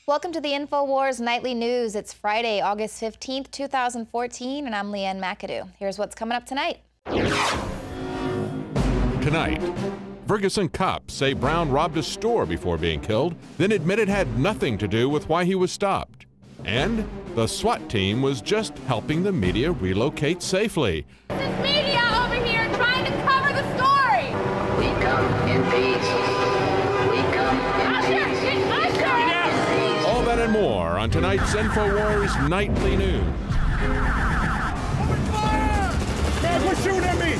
Welcome to the INFOWARS Nightly News. It's Friday, August 15th, 2014, and I'm Leanne McAdoo. Here's what's coming up tonight. Tonight, Ferguson cops say Brown robbed a store before being killed, then admitted had nothing to do with why he was stopped. And the SWAT team was just helping the media relocate safely. This media over here trying to cover the story. We come in peace. We come in peace. All that and more on tonight's INFOWARS Nightly News. Guys, shooting at me!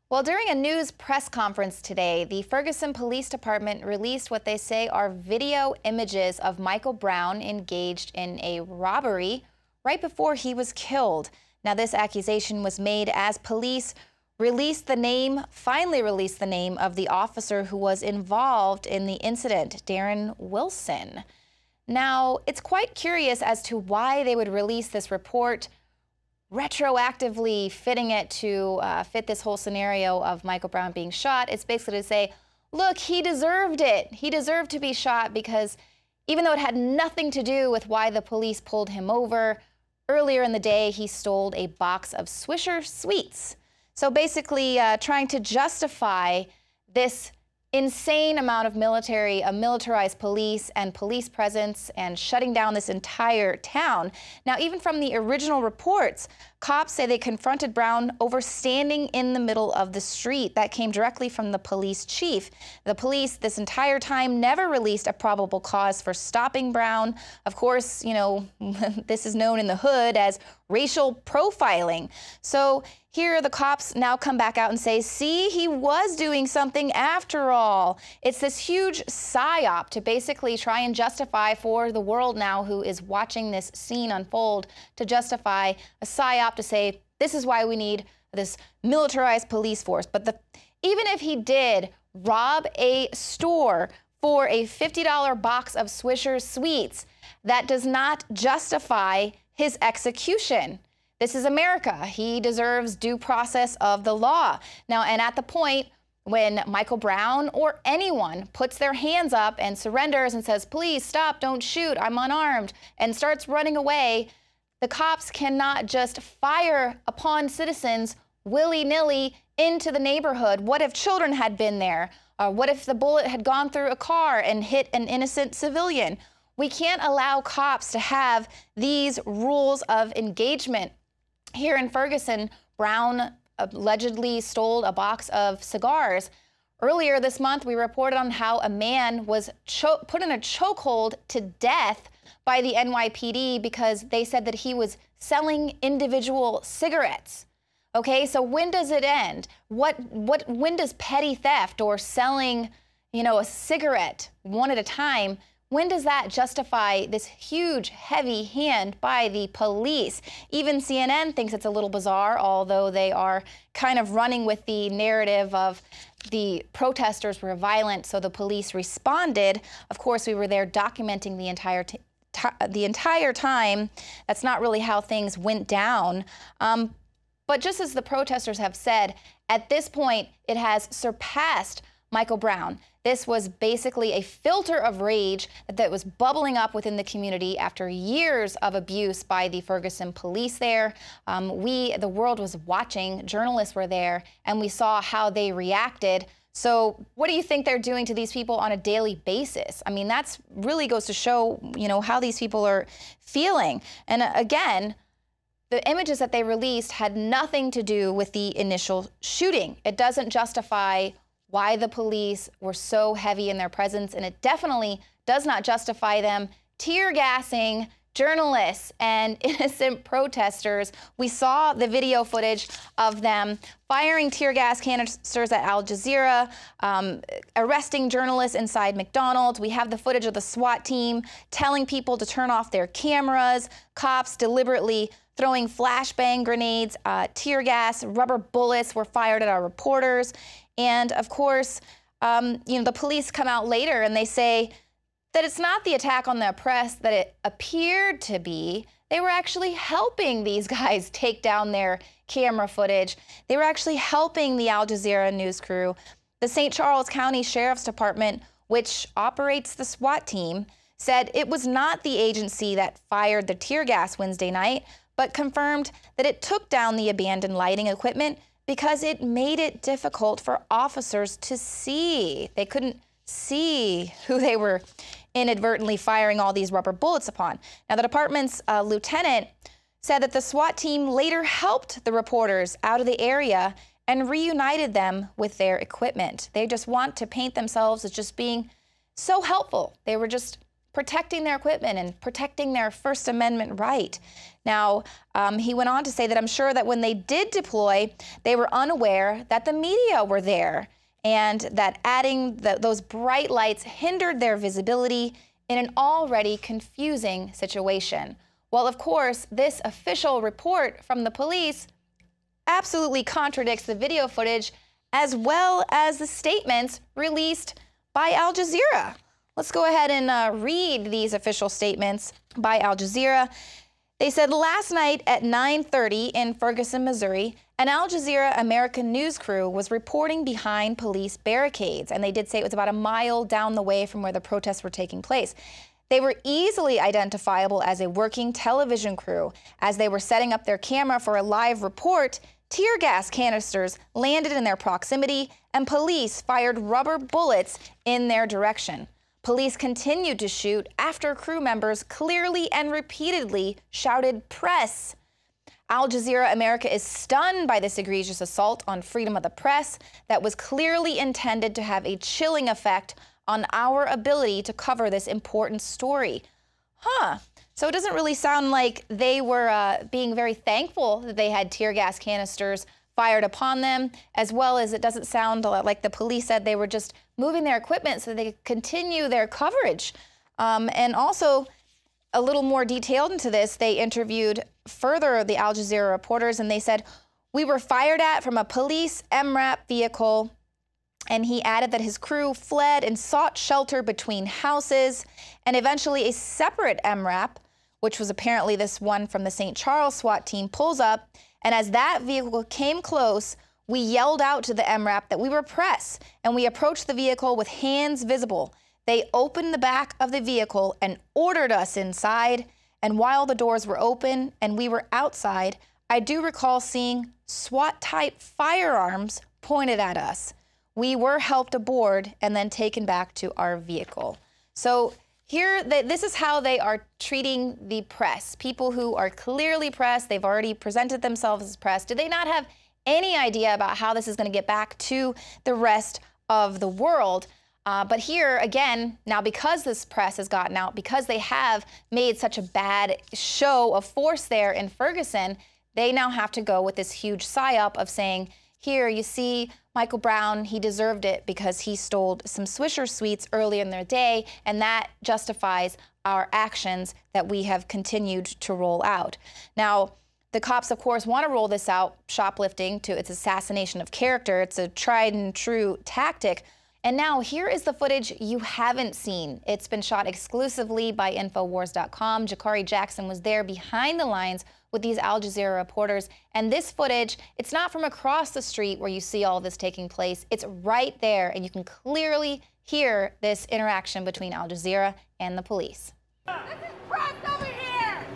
Well, during a news press conference today, the Ferguson Police Department released what they say are video images of Michael Brown engaged in a robbery right before he was killed. Now, this accusation was made as police finally released the name of the officer who was involved in the incident, Darren Wilson. Now, it's quite curious as to why they would release this report, retroactively fitting it to fit this whole scenario of Michael Brown being shot. It's basically to say, look, he deserved it. He deserved to be shot because even though it had nothing to do with why the police pulled him over, earlier in the day he stole a box of Swisher Sweets. So basically trying to justify this insane amount of militarized police and police presence and shutting down this entire town. Now, even from the original reports, cops say they confronted Brown over standing in the middle of the street. That came directly from the police chief. The police this entire time never released a probable cause for stopping Brown. Of course, you know, this is known in the hood as racial profiling. So here the cops now come back out and say, see, he was doing something after all. It's this huge psyop to basically try and justify for the world now who is watching this scene unfold, to justify a psyop to say, this is why we need this militarized police force. But even if he did rob a store for a $50 box of Swisher Sweets, that does not justify his execution. This is America. He deserves due process of the law. Now, and at the point when Michael Brown or anyone puts their hands up and surrenders and says, please stop, don't shoot, I'm unarmed, and starts running away, the cops cannot just fire upon citizens willy-nilly into the neighborhood. What if children had been there? What if the bullet had gone through a car and hit an innocent civilian? We can't allow cops to have these rules of engagement. Here in Ferguson, Brown allegedly stole a box of cigars. Earlier this month, we reported on how a man was put in a chokehold to death by the NYPD because they said that he was selling individual cigarettes. Okay, so when does it end? When does petty theft or selling, you know, a cigarette one at a time, when does that justify this huge, heavy hand by the police? Even CNN thinks it's a little bizarre, although they are kind of running with the narrative of the protesters were violent, so the police responded. Of course, we were there documenting the entire time. That's not really how things went down. But just as the protesters have said, at this point, it has surpassed Michael Brown. This was basically a filter of rage that was bubbling up within the community after years of abuse by the Ferguson police there. The world was watching, journalists were there, and we saw how they reacted. So what do you think they're doing to these people on a daily basis? I mean, that's really goes to show, you know, how these people are feeling. And again, the images that they released had nothing to do with the initial shooting. It doesn't justify why the police were so heavy in their presence, and it definitely does not justify them tear gassing journalists and innocent protesters. We saw the video footage of them firing tear gas canisters at Al Jazeera, arresting journalists inside McDonald's. We have the footage of the SWAT team telling people to turn off their cameras, cops deliberately throwing flashbang grenades, tear gas, rubber bullets were fired at our reporters. And of course, you know, the police come out later and they say that it's not the attack on the press that it appeared to be. They were actually helping these guys take down their camera footage. They were actually helping the Al Jazeera news crew. The St. Charles County Sheriff's Department, which operates the SWAT team, said it was not the agency that fired the tear gas Wednesday night, but confirmed that it took down the abandoned lighting equipment because it made it difficult for officers to see. They couldn't see who they were inadvertently firing all these rubber bullets upon. Now, the department's lieutenant said that the SWAT team later helped the reporters out of the area and reunited them with their equipment. They just want to paint themselves as just being so helpful. They were just protecting their equipment and protecting their First Amendment right. Now, he went on to say that I'm sure that when they did deploy, they were unaware that the media were there and that adding those bright lights hindered their visibility in an already confusing situation. Well, of course, this official report from the police absolutely contradicts the video footage as well as the statements released by Al Jazeera. Let's go ahead and read these official statements by Al Jazeera. They said last night at 9:30 in Ferguson, Missouri, an Al Jazeera American news crew was reporting behind police barricades, and they did say it was about a mile down the way from where the protests were taking place. They were easily identifiable as a working television crew. As they were setting up their camera for a live report, tear gas canisters landed in their proximity, and police fired rubber bullets in their direction. Police continued to shoot after crew members clearly and repeatedly shouted, "Press!" Al Jazeera America is stunned by this egregious assault on freedom of the press that was clearly intended to have a chilling effect on our ability to cover this important story. So it doesn't really sound like they were being very thankful that they had tear gas canisters fired upon them, as well as it doesn't sound like the police said they were just moving their equipment so they could continue their coverage. And also, a little more detailed into this, they interviewed further the Al Jazeera reporters, and they said, "We were fired at from a police MRAP vehicle." And he added that his crew fled and sought shelter between houses, and eventually a separate MRAP, which was apparently this one from the St. Charles SWAT team, pulls up. And as that vehicle came close, we yelled out to the MRAP that we were press, and we approached the vehicle with hands visible. They opened the back of the vehicle and ordered us inside. And while the doors were open and we were outside, I do recall seeing SWAT-type firearms pointed at us. We were helped aboard and then taken back to our vehicle. So here, this is how they are treating the press. People who are clearly press, they've already presented themselves as press. Do they not have any idea about how this is going to get back to the rest of the world? But here, again, now because this press has gotten out, because they have made such a bad show of force there in Ferguson, they now have to go with this huge psyop of saying, here, you see, Michael Brown, he deserved it because he stole some Swisher Sweets earlier in their day, and that justifies our actions that we have continued to roll out. Now, the cops, of course, want to roll this out, shoplifting, to its assassination of character. It's a tried and true tactic. And now here is the footage you haven't seen. It's been shot exclusively by INFOWARS.com. Jakari Jackson was there behind the lines with these Al Jazeera reporters. And this footage, it's not from across the street where you see all this taking place. It's right there, and you can clearly hear this interaction between Al Jazeera and the police. This is press over here!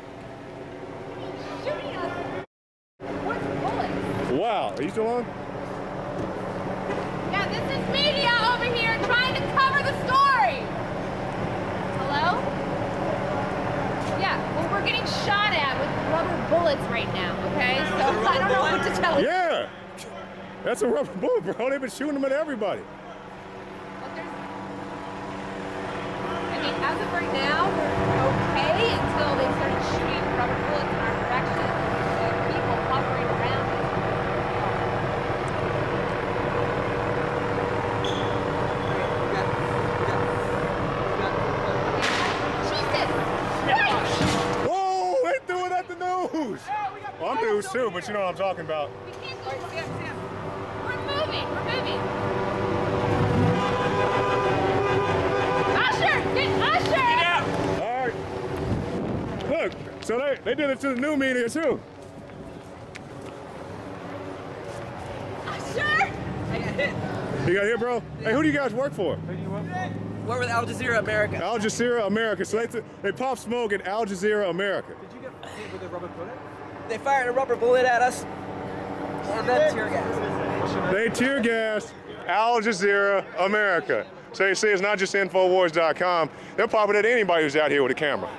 He's shooting us! What's bullets? Wow, are you still on? Yeah, this is media over here trying to cover the story! Hello? Yeah, well, we're getting shot at with rubber bullets right now, okay? So I don't know what to tell you. Yeah! That's a rubber bullet, bro. They've been shooting them at everybody. I mean, as of right now, we're okay until they started shooting rubber bullets in our direction. So people hovering around us. Jesus! Christ! Whoa, they threw it at the news! Well, I'm news too, but you know what I'm talking about. We can't go. Sam. We're moving. We're moving. Usher! Get Usher! All right. Look, so they did it to the new media too. Usher! You got hit, bro? Hey, who do you guys work for? Who do you work for? What with Al Jazeera America? Al Jazeera America. So they pop smoke at Al Jazeera America. Did you get hit with a rubber bullet? They fired a rubber bullet at us, and then tear gas. They tear gassed Al Jazeera America. So you see, it's not just INFOWARS.com. They're popping at anybody who's out here with a camera.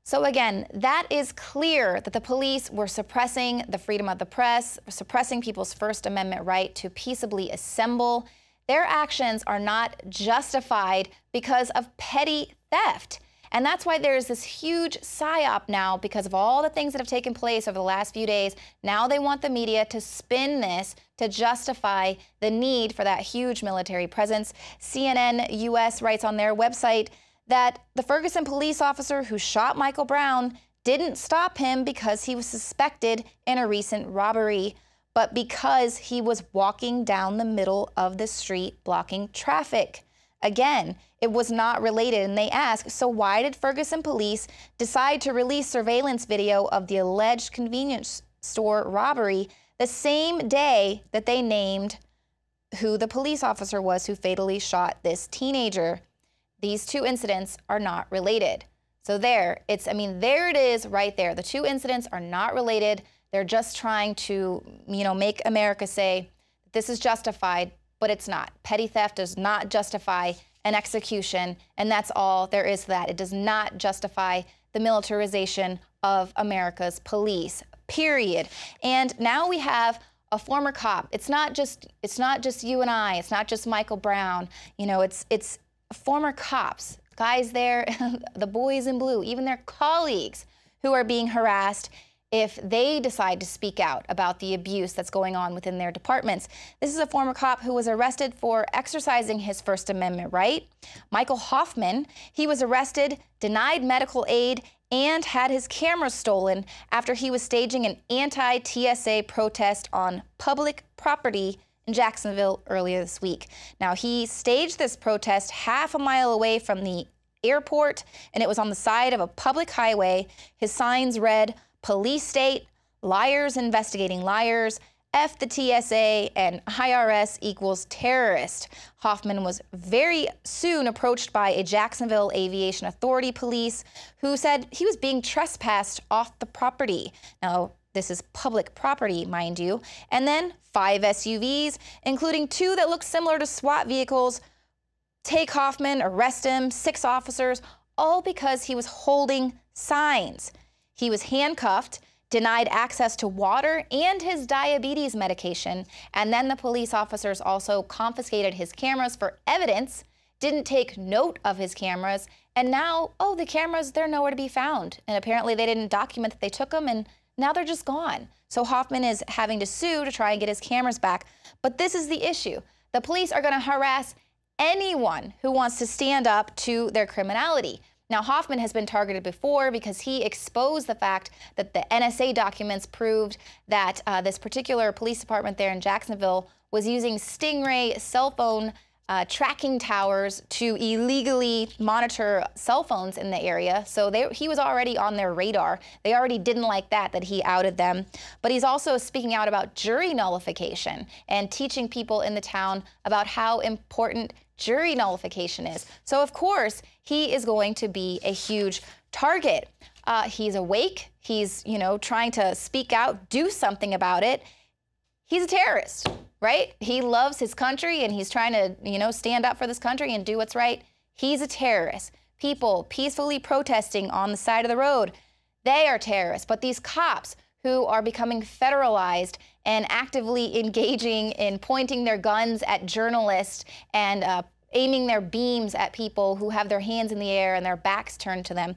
So again, that is clear that the police were suppressing the freedom of the press, suppressing people's First Amendment right to peaceably assemble. Their actions are not justified because of petty theft. And that's why there's this huge psyop now because of all the things that have taken place over the last few days. Now they want the media to spin this to justify the need for that huge military presence. CNN US writes on their website that the Ferguson police officer who shot Michael Brown didn't stop him because he was suspected in a recent robbery, but because he was walking down the middle of the street blocking traffic. Again, it was not related, and they ask, so why did Ferguson police decide to release surveillance video of the alleged convenience store robbery the same day that they named who the police officer was who fatally shot this teenager? These two incidents are not related. So there it is right there. The two incidents are not related. They're just trying to, make America say this is justified, but it's not. Petty theft does not justify an execution, and that's all there is to that. It does not justify the militarization of America's police, period. And now we have a former cop. It's not just you and I. It's not just Michael Brown. It's former cops, guys there, the boys in blue, even their colleagues who are being harassed if they decide to speak out about the abuse that's going on within their departments. This is a former cop who was arrested for exercising his First Amendment right. Michael Hoffman, he was arrested, denied medical aid, and had his camera stolen after he was staging an anti-TSA protest on public property in Jacksonville earlier this week. Now, he staged this protest half a mile away from the airport, and it was on the side of a public highway. His signs read, "Police State, Liars Investigating Liars, F the TSA, and IRS equals terrorist." Hoffman was very soon approached by a Jacksonville Aviation Authority police who said he was being trespassed off the property. Now, this is public property, mind you. And then 5 SUVs, including 2 that look similar to SWAT vehicles, take Hoffman, arrest him, 6 officers, all because he was holding signs. He was handcuffed, denied access to water and his diabetes medication, and then the police officers also confiscated his cameras for evidence, didn't take note of his cameras, and now, the cameras, they're nowhere to be found. And apparently they didn't document that they took them, and now they're just gone. So Hoffman is having to sue to try and get his cameras back. But this is the issue. The police are going to harass anyone who wants to stand up to their criminality. Now, Hoffman has been targeted before because he exposed the fact that the NSA documents proved that this particular police department there in Jacksonville was using Stingray cell phone tracking towers to illegally monitor cell phones in the area. So he was already on their radar. They already didn't like that he outed them. But he's also speaking out about jury nullification and teaching people in the town about how important jury nullification is. So of course, he is going to be a huge target. He's awake. He's, trying to speak out, do something about it. He's a terrorist, right? He loves his country and he's trying to, stand up for this country and do what's right. He's a terrorist. People peacefully protesting on the side of the road, they are terrorists. But these cops who are becoming federalized and actively engaging in pointing their guns at journalists and aiming their beams at people who have their hands in the air and their backs turned to them,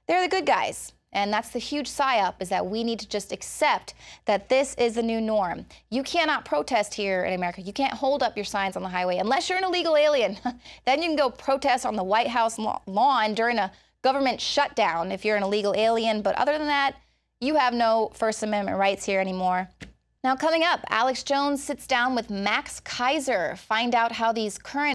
they're the good guys. And that's the huge psyop, is that we need to just accept that this is the new norm. You cannot protest here in America. You can't hold up your signs on the highway unless you're an illegal alien. Then you can go protest on the White House lawn during a government shutdown if you're an illegal alien. But other than that, you have no First Amendment rights here anymore. Now, coming up, Alex Jones sits down with Max Kaiser, find out how these current